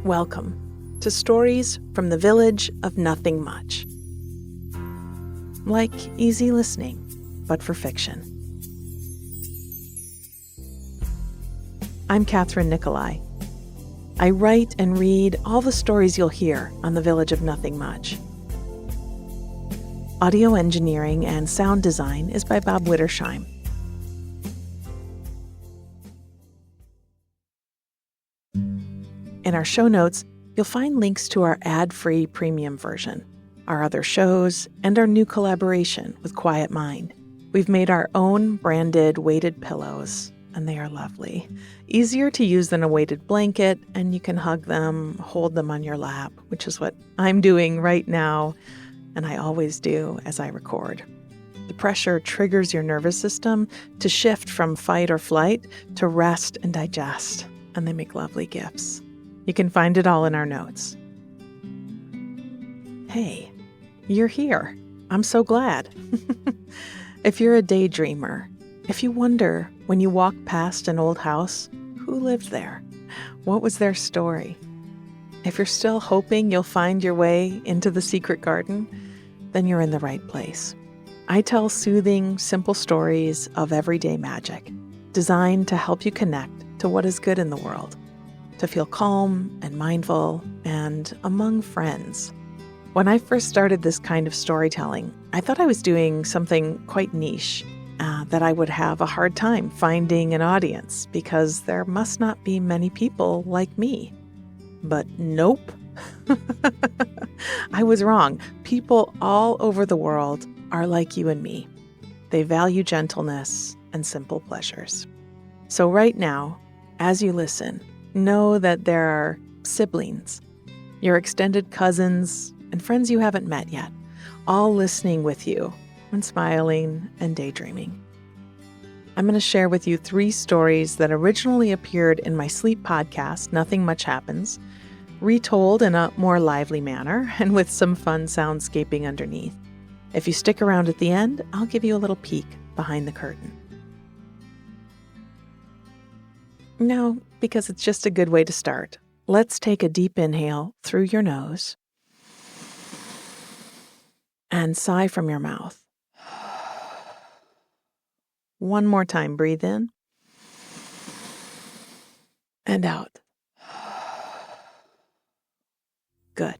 Welcome to Stories from the Village of Nothing Much. Like easy listening, but for fiction. I'm Kathryn Nicolai. I write and read all the stories you'll hear on the Village of Nothing Much. Audio engineering and sound design is by Bob Wittersheim. In our show notes, you'll find links to our ad-free premium version, our other shows, and our new collaboration with Quiet Mind. We've made our own branded weighted pillows, and they are lovely. Easier to use than a weighted blanket, and you can hug them, hold them on your lap, which is what I'm doing right now, and I always do as I record. The pressure triggers your nervous system to shift from fight or flight to rest and digest, and they make lovely gifts. You can find it all in our notes. Hey, you're here. I'm so glad. If you're a daydreamer, if you wonder when you walk past an old house, who lived there? What was their story? If you're still hoping you'll find your way into the secret garden, then you're in the right place. I tell soothing, simple stories of everyday magic, designed to help you connect to what is good in the world, to feel calm and mindful and among friends. When I first started this kind of storytelling, I thought I was doing something quite niche, that I would have a hard time finding an audience because there must not be many people like me. But nope. I was wrong. People all over the world are like you and me. They value gentleness and simple pleasures. So right now, as you listen, know that there are siblings, your extended cousins, and friends you haven't met yet, all listening with you and smiling and daydreaming. I'm going to share with you 3 stories that originally appeared in my sleep podcast, Nothing Much Happens, retold in a more lively manner and with some fun soundscaping underneath. If you stick around at the end, I'll give you a little peek behind the curtain. Now, because it's just a good way to start, let's take a deep inhale through your nose and sigh from your mouth. One more time, breathe in and out. Good.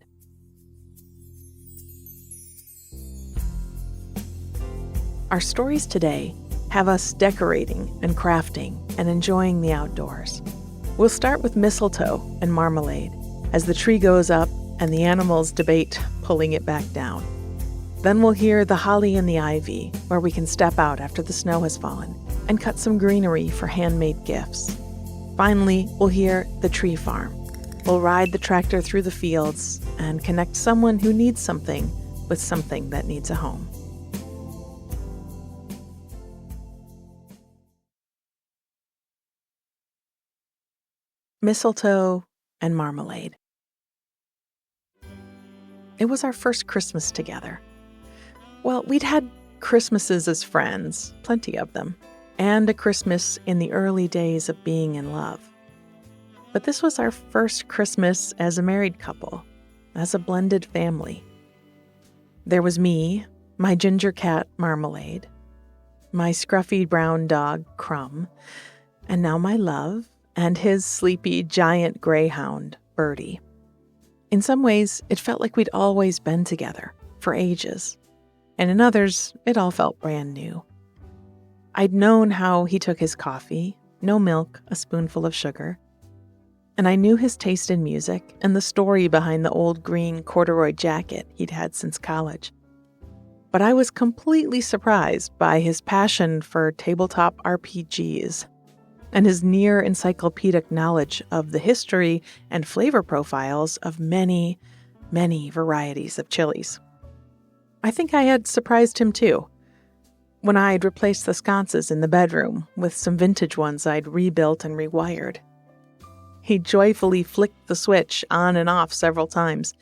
Our stories today have us decorating and crafting and enjoying the outdoors. We'll start with Mistletoe and Marmalade as the tree goes up and the animals debate pulling it back down. Then we'll hear the holly and the ivy, where we can step out after the snow has fallen and cut some greenery for handmade gifts. Finally, we'll hear the tree farm. We'll ride the tractor through the fields and connect someone who needs something with something that needs a home. Mistletoe and Marmalade. It was our first Christmas together. Well, we'd had Christmases as friends, plenty of them, and a Christmas in the early days of being in love. But this was our first Christmas as a married couple, as a blended family. There was me, my ginger cat Marmalade, my scruffy brown dog Crumb, and now my love, and his sleepy giant greyhound, Birdie. In some ways, it felt like we'd always been together, for ages, and in others, it all felt brand new. I'd known how he took his coffee, no milk, a spoonful of sugar, and I knew his taste in music and the story behind the old green corduroy jacket he'd had since college. But I was completely surprised by his passion for tabletop RPGs, and his near encyclopedic knowledge of the history and flavor profiles of many, many varieties of chilies. I think I had surprised him too, when I'd replaced the sconces in the bedroom with some vintage ones I'd rebuilt and rewired. He joyfully flicked the switch on and off several times,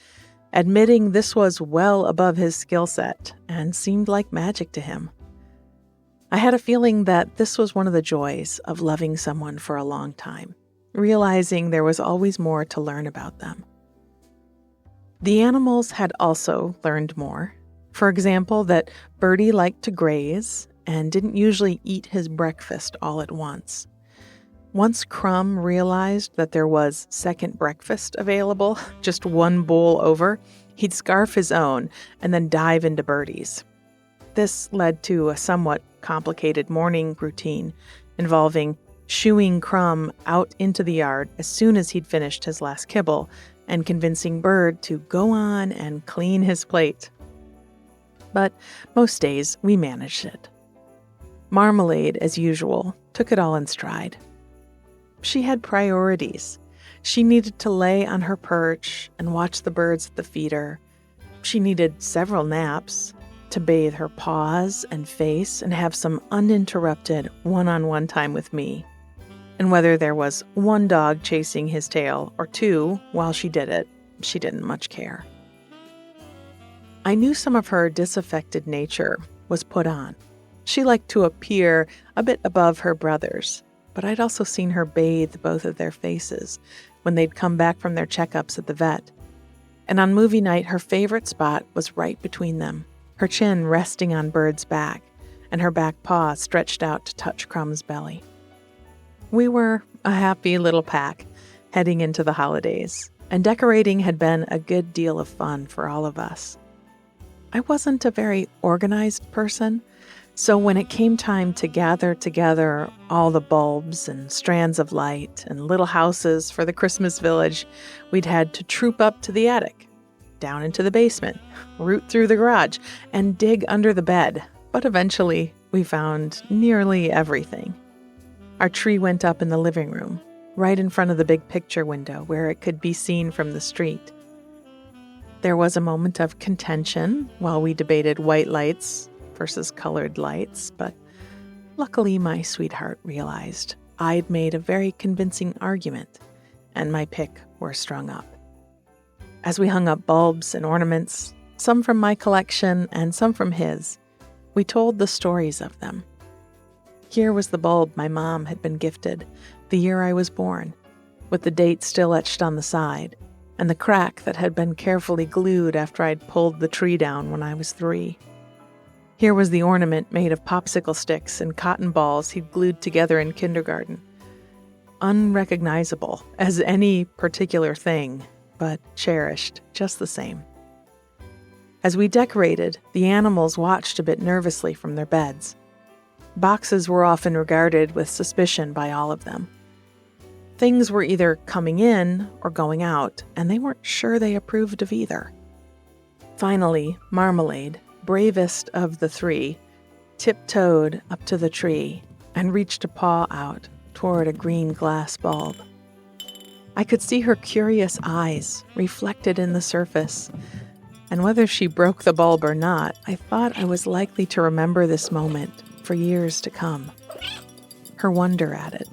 admitting this was well above his skill set and seemed like magic to him. I had a feeling that this was one of the joys of loving someone for a long time, realizing there was always more to learn about them. The animals had also learned more. For example, that Birdie liked to graze and didn't usually eat his breakfast all at once. Once Crumb realized that there was second breakfast available, just one bowl over, he'd scarf his own and then dive into Birdie's. This led to a somewhat complicated morning routine involving shooing Crumb out into the yard as soon as he'd finished his last kibble and convincing Bird to go on and clean his plate. But most days we managed it. Marmalade, as usual, took it all in stride. She had priorities. She needed to lay on her perch and watch the birds at the feeder. She needed several naps, to bathe her paws and face and have some uninterrupted one-on-one time with me. And whether there was one dog chasing his tail or two while she did it, she didn't much care. I knew some of her disaffected nature was put on. She liked to appear a bit above her brothers, but I'd also seen her bathe both of their faces when they'd come back from their checkups at the vet. And on movie night, her favorite spot was right between them, her chin resting on Bird's back and her back paw stretched out to touch Crumb's belly. We were a happy little pack heading into the holidays, and decorating had been a good deal of fun for all of us. I wasn't a very organized person, so when it came time to gather together all the bulbs and strands of light and little houses for the Christmas village, we'd had to troop up to the attic, down into the basement, root through the garage, and dig under the bed. But eventually, we found nearly everything. Our tree went up in the living room, right in front of the big picture window where it could be seen from the street. There was a moment of contention while we debated white lights versus colored lights, but luckily my sweetheart realized I'd made a very convincing argument, and my pick were strung up. As we hung up bulbs and ornaments, some from my collection and some from his, we told the stories of them. Here was the bulb my mom had been gifted the year I was born, with the date still etched on the side, and the crack that had been carefully glued after I'd pulled the tree down when I was 3. Here was the ornament made of popsicle sticks and cotton balls he'd glued together in kindergarten. Unrecognizable as any particular thing, but cherished just the same. As we decorated, the animals watched a bit nervously from their beds. Boxes were often regarded with suspicion by all of them. Things were either coming in or going out, and they weren't sure they approved of either. Finally, Marmalade, bravest of the 3, tiptoed up to the tree and reached a paw out toward a green glass bulb. I could see her curious eyes reflected in the surface, and whether she broke the bulb or not, I thought I was likely to remember this moment for years to come. Her wonder at it,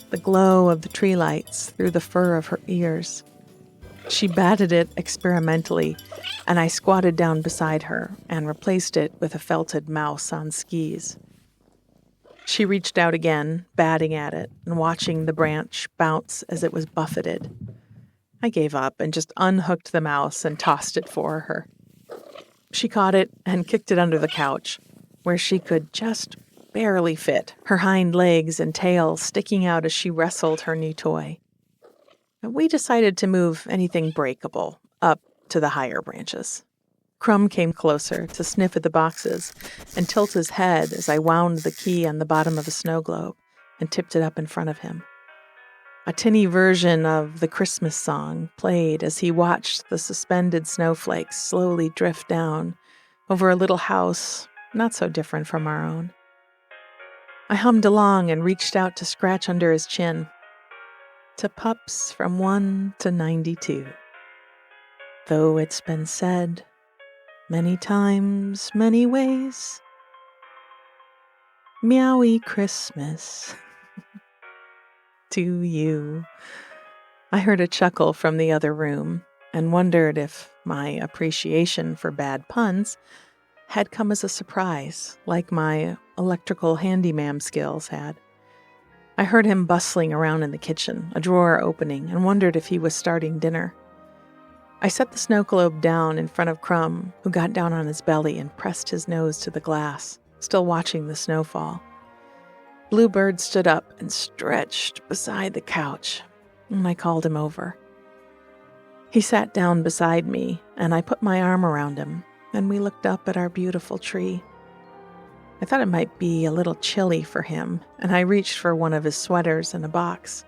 the glow of the tree lights through the fur of her ears. She batted it experimentally, and I squatted down beside her and replaced it with a felted mouse on skis. She reached out again, batting at it and watching the branch bounce as it was buffeted. I gave up and just unhooked the mouse and tossed it for her. She caught it and kicked it under the couch, where she could just barely fit, her hind legs and tail sticking out as she wrestled her new toy. We decided to move anything breakable up to the higher branches. Crumb came closer to sniff at the boxes and tilt his head as I wound the key on the bottom of a snow globe and tipped it up in front of him. A tinny version of the Christmas song played as he watched the suspended snowflakes slowly drift down over a little house not so different from our own. I hummed along and reached out to scratch under his chin. To pups from 1 to 92. Though it's been said many times, many ways, meowy Christmas to you. I heard a chuckle from the other room and wondered if my appreciation for bad puns had come as a surprise, like my electrical handyman skills had. I heard him bustling around in the kitchen, a drawer opening, and wondered if he was starting dinner. I set the snow globe down in front of Crumb, who got down on his belly and pressed his nose to the glass, still watching the snow fall. Bluebird stood up and stretched beside the couch, and I called him over. He sat down beside me, and I put my arm around him, and we looked up at our beautiful tree. I thought it might be a little chilly for him, and I reached for one of his sweaters in a box.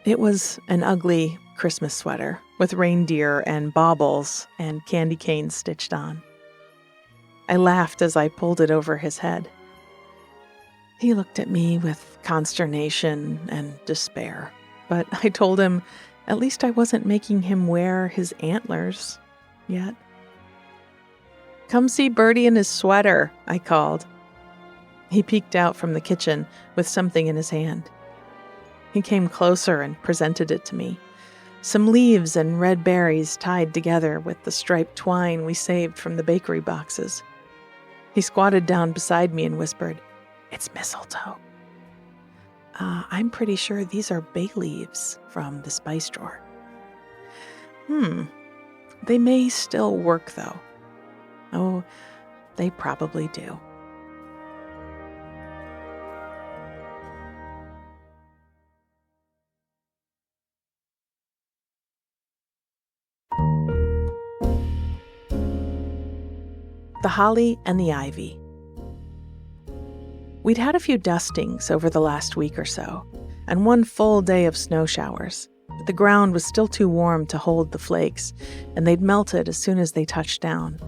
It was an ugly Christmas sweater with reindeer and baubles and candy canes stitched on. I laughed as I pulled it over his head. He looked at me with consternation and despair, but I told him at least I wasn't making him wear his antlers yet. "Come see Birdie in his sweater," I called. He peeked out from the kitchen with something in his hand. He came closer and presented it to me. Some leaves and red berries tied together with the striped twine we saved from the bakery boxes. He squatted down beside me and whispered, "It's mistletoe." I'm pretty sure these are bay leaves from the spice drawer. They may still work, though. Oh, they probably do. The Holly and the Ivy. We'd had a few dustings over the last week or so, and one full day of snow showers. But the ground was still too warm to hold the flakes, and they'd melted as soon as they touched down.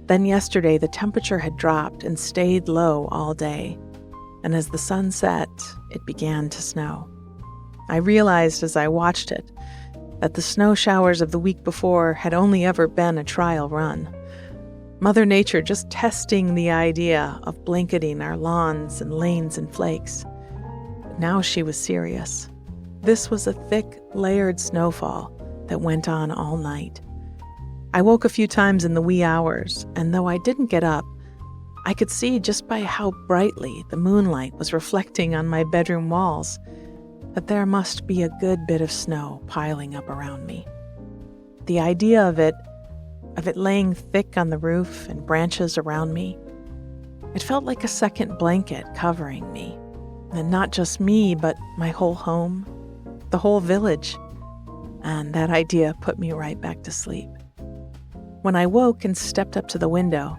Then yesterday, the temperature had dropped and stayed low all day, and as the sun set, it began to snow. I realized as I watched it that the snow showers of the week before had only ever been a trial run. Mother Nature just testing the idea of blanketing our lawns and lanes in flakes. But now she was serious. This was a thick, layered snowfall that went on all night. I woke a few times in the wee hours, and though I didn't get up, I could see just by how brightly the moonlight was reflecting on my bedroom walls that there must be a good bit of snow piling up around me. The idea of it laying thick on the roof and branches around me, it felt like a second blanket covering me. And not just me, but my whole home, the whole village. And that idea put me right back to sleep. When I woke and stepped up to the window,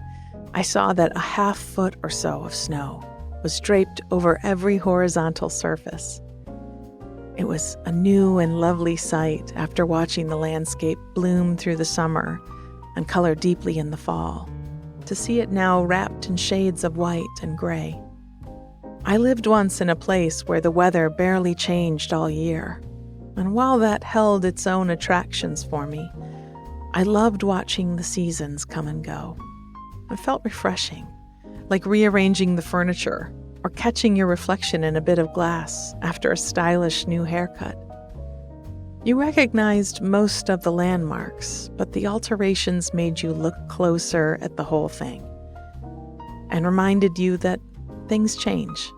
I saw that a half foot or so of snow was draped over every horizontal surface. It was a new and lovely sight after watching the landscape bloom through the summer and color deeply in the fall, to see it now wrapped in shades of white and gray. I lived once in a place where the weather barely changed all year, and while that held its own attractions for me, I loved watching the seasons come and go. It felt refreshing, like rearranging the furniture or catching your reflection in a bit of glass after a stylish new haircut. You recognized most of the landmarks, but the alterations made you look closer at the whole thing and reminded you that things change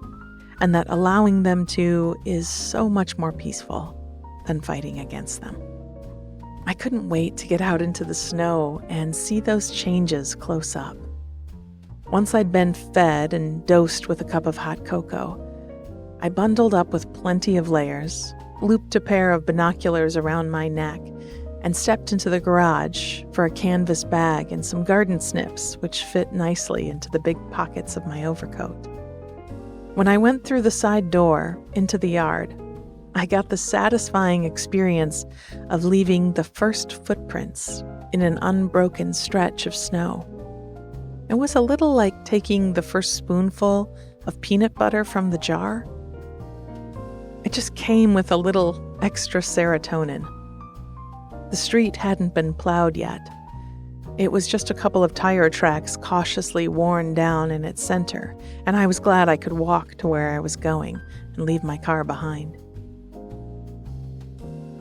and that allowing them to is so much more peaceful than fighting against them. I couldn't wait to get out into the snow and see those changes close up. Once I'd been fed and dosed with a cup of hot cocoa, I bundled up with plenty of layers, looped a pair of binoculars around my neck, and stepped into the garage for a canvas bag and some garden snips, which fit nicely into the big pockets of my overcoat. When I went through the side door into the yard, I got the satisfying experience of leaving the first footprints in an unbroken stretch of snow. It was a little like taking the first spoonful of peanut butter from the jar. It just came with a little extra serotonin. The street hadn't been plowed yet. It was just a couple of tire tracks cautiously worn down in its center, and I was glad I could walk to where I was going and leave my car behind.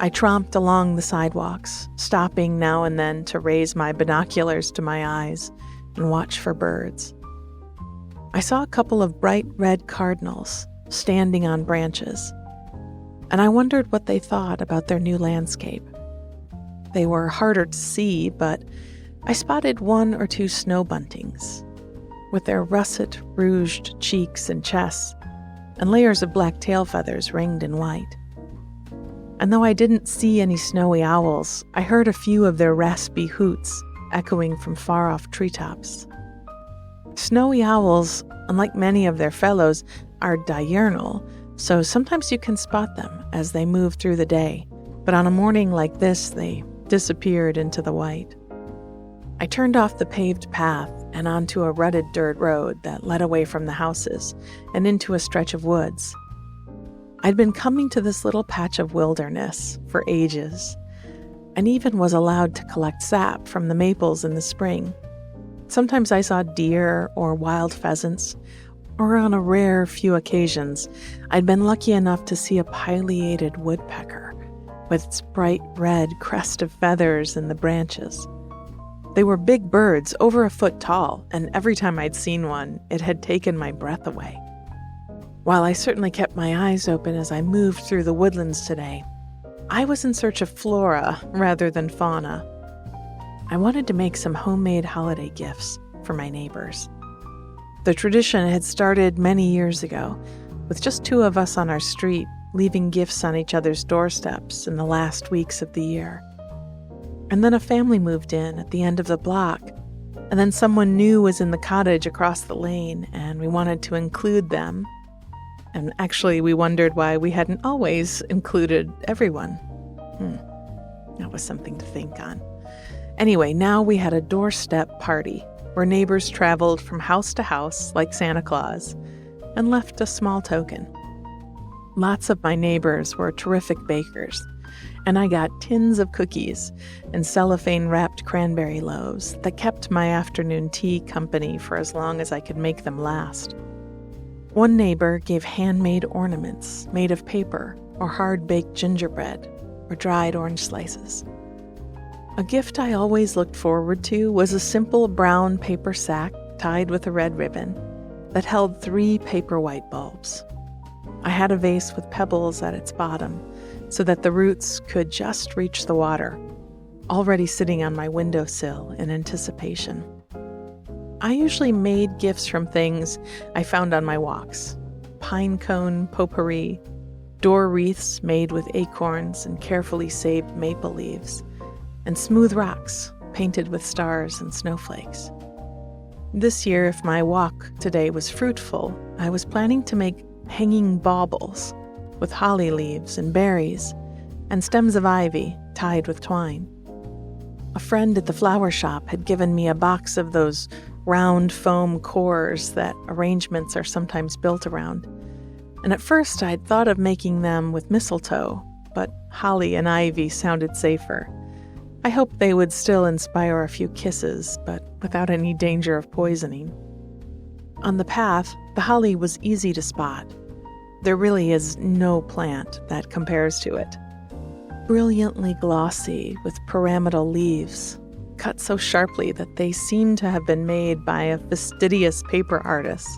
I tromped along the sidewalks, stopping now and then to raise my binoculars to my eyes and watch for birds. I saw a couple of bright red cardinals standing on branches, and I wondered what they thought about their new landscape. They were harder to see, but I spotted 1 or 2 snow buntings, with their russet, rouged cheeks and chests, and layers of black tail feathers ringed in white. And though I didn't see any snowy owls, I heard a few of their raspy hoots echoing from far-off treetops. Snowy owls, unlike many of their fellows, are diurnal, so sometimes you can spot them as they move through the day, but on a morning like this, they disappeared into the white. I turned off the paved path and onto a rutted dirt road that led away from the houses and into a stretch of woods. I'd been coming to this little patch of wilderness for ages, and even was allowed to collect sap from the maples in the spring. Sometimes I saw deer or wild pheasants, or on a rare few occasions, I'd been lucky enough to see a pileated woodpecker with its bright red crest of feathers in the branches. They were big birds, over a foot tall, and every time I'd seen one, it had taken my breath away. While I certainly kept my eyes open as I moved through the woodlands today, I was in search of flora rather than fauna. I wanted to make some homemade holiday gifts for my neighbors. The tradition had started many years ago, with just 2 of us on our street, leaving gifts on each other's doorsteps in the last weeks of the year. And then a family moved in at the end of the block, and then someone new was in the cottage across the lane, and we wanted to include them. And actually, we wondered why we hadn't always included everyone. That was something to think on. Anyway, now we had a doorstep party where neighbors traveled from house to house like Santa Claus and left a small token. Lots of my neighbors were terrific bakers, and I got tins of cookies and cellophane-wrapped cranberry loaves that kept my afternoon tea company for as long as I could make them last. One neighbor gave handmade ornaments made of paper or hard-baked gingerbread or dried orange slices. A gift I always looked forward to was a simple brown paper sack tied with a red ribbon that held 3 paper white bulbs. I had a vase with pebbles at its bottom so that the roots could just reach the water, already sitting on my windowsill in anticipation. I usually made gifts from things I found on my walks: pine cone potpourri, door wreaths made with acorns and carefully saved maple leaves, and smooth rocks painted with stars and snowflakes. This year, if my walk today was fruitful, I was planning to make hanging baubles with holly leaves and berries and stems of ivy tied with twine. A friend at the flower shop had given me a box of those round foam cores that arrangements are sometimes built around, and at first I'd thought of making them with mistletoe, but holly and ivy sounded safer. I hoped they would still inspire a few kisses, but without any danger of poisoning. On the path, the holly was easy to spot. There really is no plant that compares to it. Brilliantly glossy with pyramidal leaves, cut so sharply that they seem to have been made by a fastidious paper artist,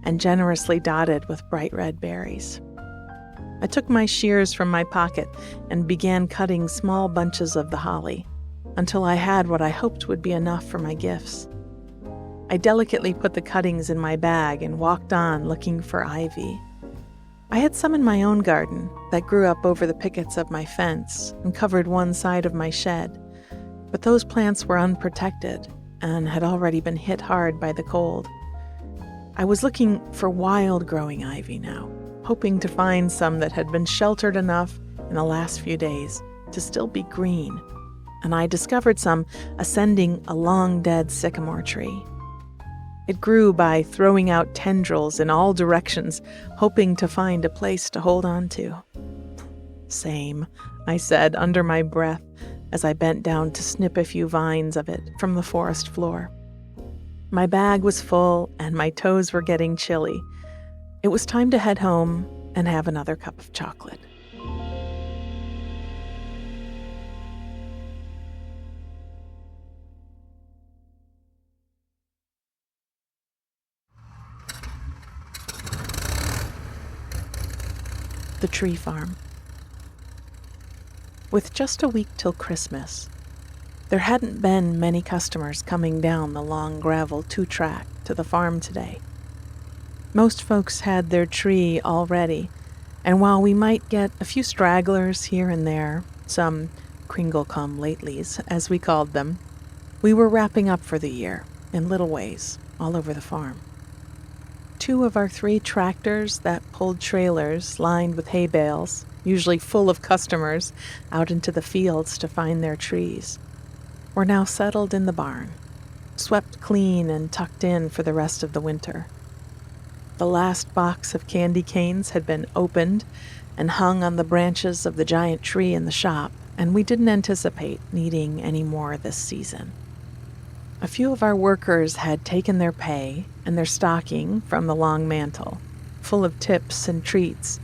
and generously dotted with bright red berries. I took my shears from my pocket and began cutting small bunches of the holly, until I had what I hoped would be enough for my gifts. I delicately put the cuttings in my bag and walked on looking for ivy. I had some in my own garden that grew up over the pickets of my fence and covered one side of my shed, but those plants were unprotected and had already been hit hard by the cold. I was looking for wild-growing ivy now, hoping to find some that had been sheltered enough in the last few days to still be green, and I discovered some ascending a long-dead sycamore tree. It grew by throwing out tendrils in all directions, hoping to find a place to hold on to. "Same," I said under my breath as I bent down to snip a few vines of it from the forest floor. My bag was full and my toes were getting chilly. It was time to head home and have another cup of chocolate. the tree farm. With just a week till Christmas, there hadn't been many customers coming down the long gravel 2-track to the farm today. Most folks had their tree all ready, and while we might get a few stragglers here and there, some Kringle-come-latelys, as we called them, we were wrapping up for the year in little ways all over the farm. 2 of our 3 tractors that pulled trailers lined with hay bales, usually full of customers, out into the fields to find their trees, were now settled in the barn, swept clean and tucked in for the rest of the winter. The last box of candy canes had been opened and hung on the branches of the giant tree in the shop, and we didn't anticipate needing any more this season. A few of our workers had taken their pay and their stocking from the long mantle, full of tips and treats,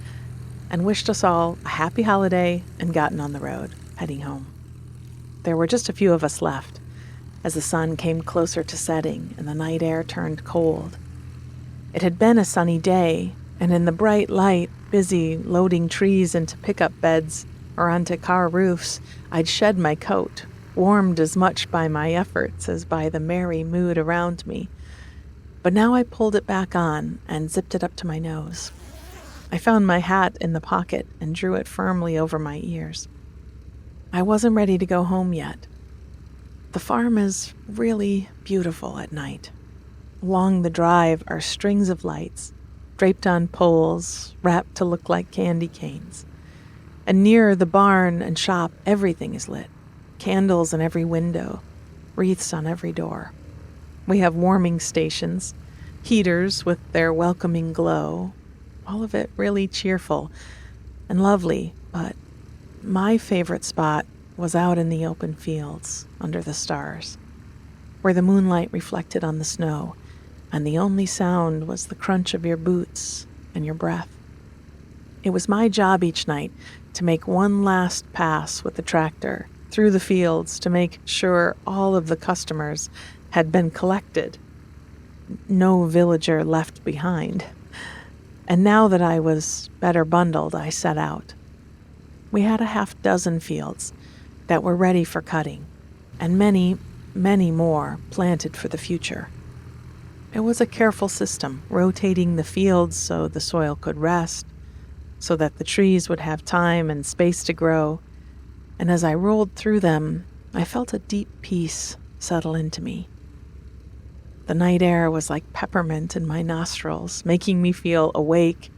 and wished us all a happy holiday and gotten on the road, heading home. There were just a few of us left, as the sun came closer to setting and the night air turned cold. It had been a sunny day, and in the bright light, busy loading trees into pickup beds or onto car roofs, I'd shed my coat, warmed as much by my efforts as by the merry mood around me. But now I pulled it back on and zipped it up to my nose. I found my hat in the pocket and drew it firmly over my ears. I wasn't ready to go home yet. The farm is really beautiful at night. Along the drive are strings of lights, draped on poles, wrapped to look like candy canes. And near the barn and shop, everything is lit. Candles in every window, wreaths on every door. We have warming stations, heaters with their welcoming glow. All of it really cheerful and lovely, but my favorite spot was out in the open fields under the stars, where the moonlight reflected on the snow, and the only sound was the crunch of your boots and your breath. It was my job each night to make one last pass with the tractor through the fields to make sure all of the customers had been collected, no villager left behind. And now that I was better bundled, I set out. We had a 6 fields that were ready for cutting, and many, many more planted for the future. It was a careful system, rotating the fields so the soil could rest, so that the trees would have time and space to grow. And as I rolled through them, I felt a deep peace settle into me. The night air was like peppermint in my nostrils, making me feel awake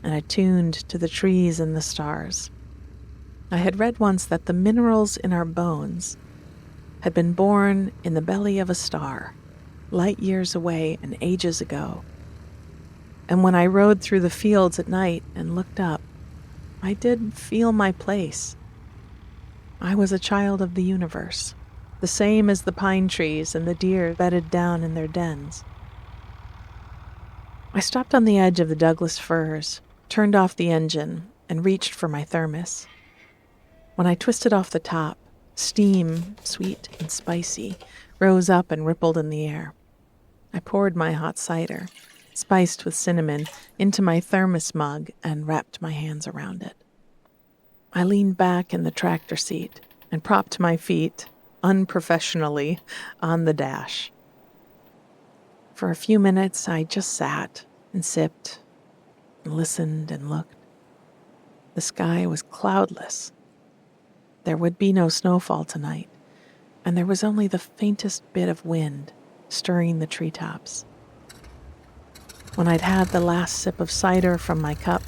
and attuned to the trees and the stars. I had read once that the minerals in our bones had been born in the belly of a star, light years away and ages ago. And when I rode through the fields at night and looked up, I did feel my place. I was a child of the universe, the same as the pine trees and the deer bedded down in their dens. I stopped on the edge of the Douglas firs, turned off the engine, and reached for my thermos. When I twisted off the top, steam, sweet and spicy, rose up and rippled in the air. I poured my hot cider, spiced with cinnamon, into my thermos mug and wrapped my hands around it. I leaned back in the tractor seat and propped my feet, unprofessionally, on the dash. For a few minutes, I just sat and sipped and listened and looked. The sky was cloudless. There would be no snowfall tonight, and there was only the faintest bit of wind stirring the treetops. When I'd had the last sip of cider from my cup,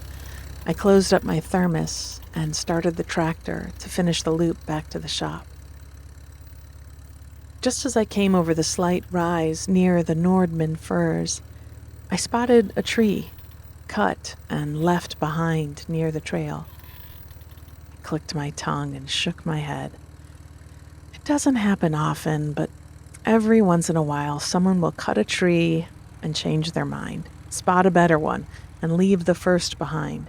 I closed up my thermos and started the tractor to finish the loop back to the shop. Just as I came over the slight rise near the Nordman firs, I spotted a tree, cut and left behind near the trail. I clicked my tongue and shook my head. It doesn't happen often, but every once in a while someone will cut a tree and change their mind, spot a better one, and leave the first behind.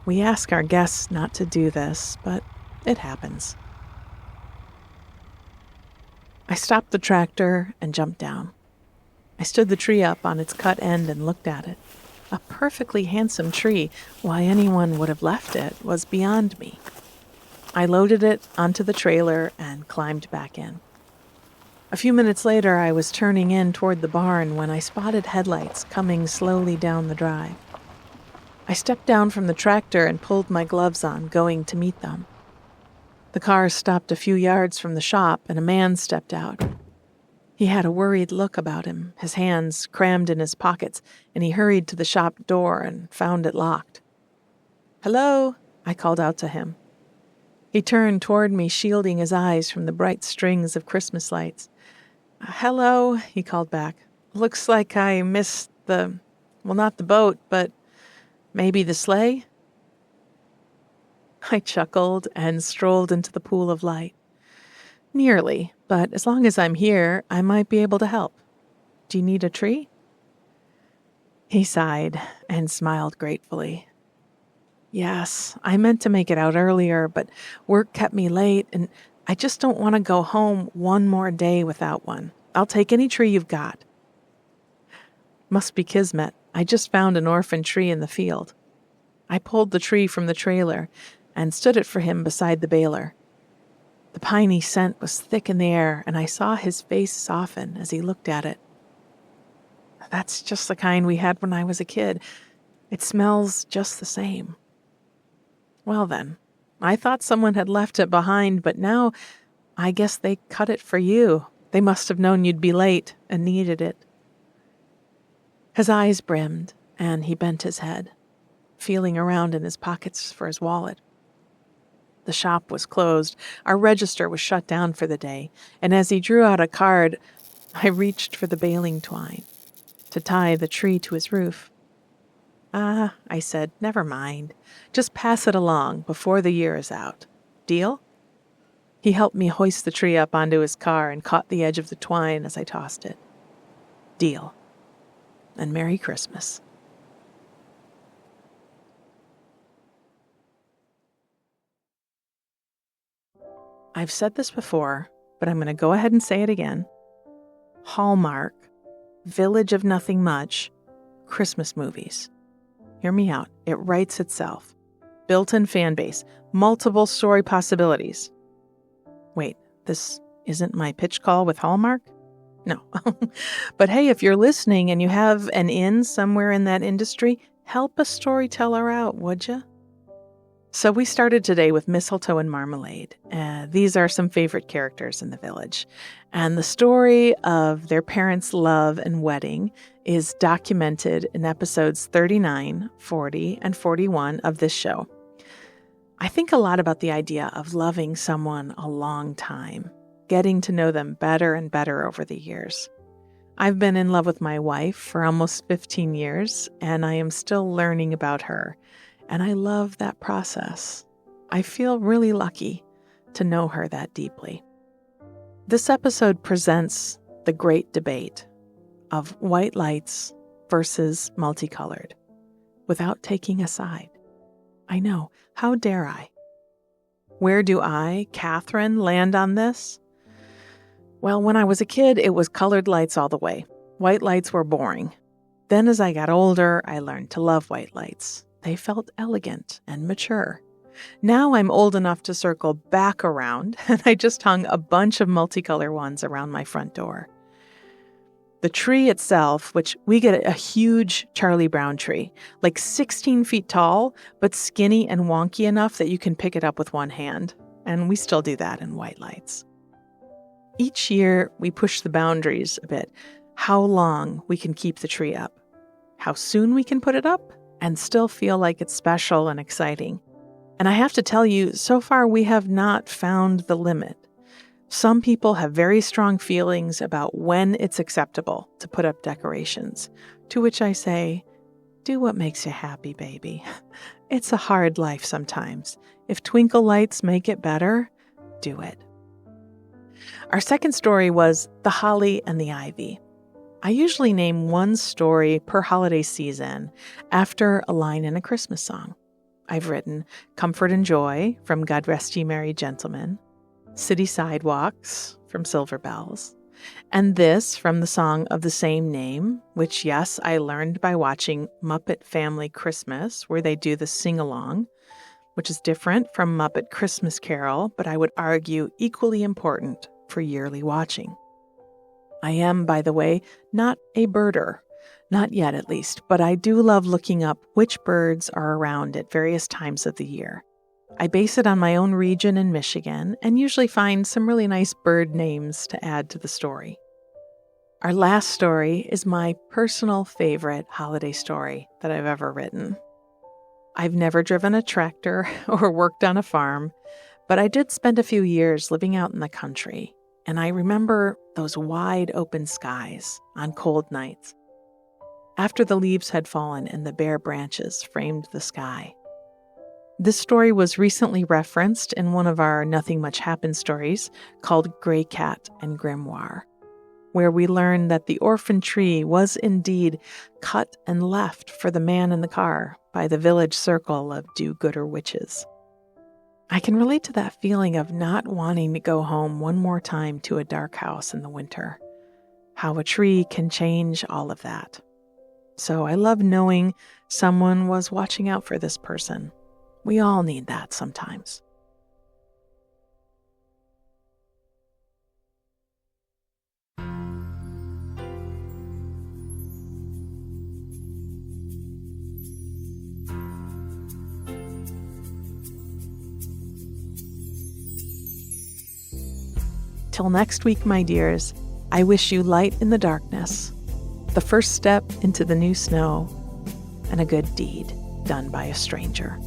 We ask our guests not to do this, but it happens. I stopped the tractor and jumped down. I stood the tree up on its cut end and looked at it. A perfectly handsome tree. Why anyone would have left it was beyond me. I loaded it onto the trailer and climbed back in. A few minutes later, I was turning in toward the barn when I spotted headlights coming slowly down the drive. I stepped down from the tractor and pulled my gloves on, going to meet them. The car stopped a few yards from the shop, and a man stepped out. He had a worried look about him, his hands crammed in his pockets, and he hurried to the shop door and found it locked. "Hello," I called out to him. He turned toward me, shielding his eyes from the bright strings of Christmas lights. "Hello," he called back. "Looks like I missed not the boat, but maybe the sleigh?" I chuckled and strolled into the pool of light. "Nearly, but as long as I'm here, I might be able to help. Do you need a tree?" He sighed and smiled gratefully. "Yes, I meant to make it out earlier, but work kept me late, and I just don't want to go home one more day without one. I'll take any tree you've got." Must be kismet. I just found an orphan tree in the field. I pulled the tree from the trailer and stood it for him beside the baler. The piney scent was thick in the air, and I saw his face soften as he looked at it. "That's just the kind we had when I was a kid. It smells just the same." "Well then, I thought someone had left it behind, but now I guess they cut it for you. They must have known you'd be late and needed it." His eyes brimmed, and he bent his head, feeling around in his pockets for his wallet. The shop was closed. Our register was shut down for the day, and as he drew out a card, I reached for the baling twine to tie the tree to his roof. "Ah," I said, "never mind. Just pass it along before the year is out. Deal?" He helped me hoist the tree up onto his car and caught the edge of the twine as I tossed it. "Deal. And Merry Christmas." I've said this before, but I'm going to go ahead and say it again. Hallmark, Village of Nothing Much, Christmas movies. Hear me out. It writes itself. Built-in fan base. Multiple story possibilities. Wait, this isn't my pitch call with Hallmark? No. But hey, if you're listening and you have an in somewhere in that industry, help a storyteller out, would you? So we started today with Mistletoe and Marmalade. These are some favorite characters in the village. And the story of their parents' love and wedding is documented in episodes 39, 40, and 41 of this show. I think a lot about the idea of loving someone a long time, getting to know them better and better over the years. I've been in love with my wife for almost 15 years, and I am still learning about her. And I love that process. I feel really lucky to know her that deeply. This episode presents the great debate of white lights versus multicolored, without taking a side. I know, how dare I? Where do I, Kathryn, land on this? Well, when I was a kid, it was colored lights all the way. White lights were boring. Then as I got older, I learned to love white lights. They felt elegant and mature. Now I'm old enough to circle back around, and I just hung a bunch of multicolor ones around my front door. The tree itself, which we get a huge Charlie Brown tree, like 16 feet tall, but skinny and wonky enough that you can pick it up with one hand. And we still do that in white lights. Each year, we push the boundaries a bit. How long we can keep the tree up. How soon we can put it up and still feel like it's special and exciting. And I have to tell you, so far we have not found the limit. Some people have very strong feelings about when it's acceptable to put up decorations, to which I say, do what makes you happy, baby. It's a hard life sometimes. If twinkle lights make it better, do it. Our second story was The Holly and the Ivy. I usually name one story per holiday season after a line in a Christmas song. I've written Comfort and Joy from God Rest Ye Merry Gentlemen, City Sidewalks from Silver Bells, And this from the song of the same name, which, yes, I learned by watching Muppet Family Christmas, where they do the sing-along, which is different from Muppet Christmas Carol, but I would argue equally important for yearly watching. I am, by the way, not a birder. Not yet, at least, but I do love looking up which birds are around at various times of the year. I base it on my own region in Michigan and usually find some really nice bird names to add to the story. Our last story is my personal favorite holiday story that I've ever written. I've never driven a tractor or worked on a farm, but I did spend a few years living out in the country, and I remember those wide open skies on cold nights. After the leaves had fallen and the bare branches framed the sky. This story was recently referenced in one of our Nothing Much Happened stories called Gray Cat and Grimoire, where we learn that the orphan tree was indeed cut and left for the man in the car by the village circle of do-gooder witches. I can relate to that feeling of not wanting to go home one more time to a dark house in the winter, how a tree can change all of that. So I love knowing someone was watching out for this person. We all need that sometimes. Till next week, my dears, I wish you light in the darkness, the first step into the new snow, and a good deed done by a stranger.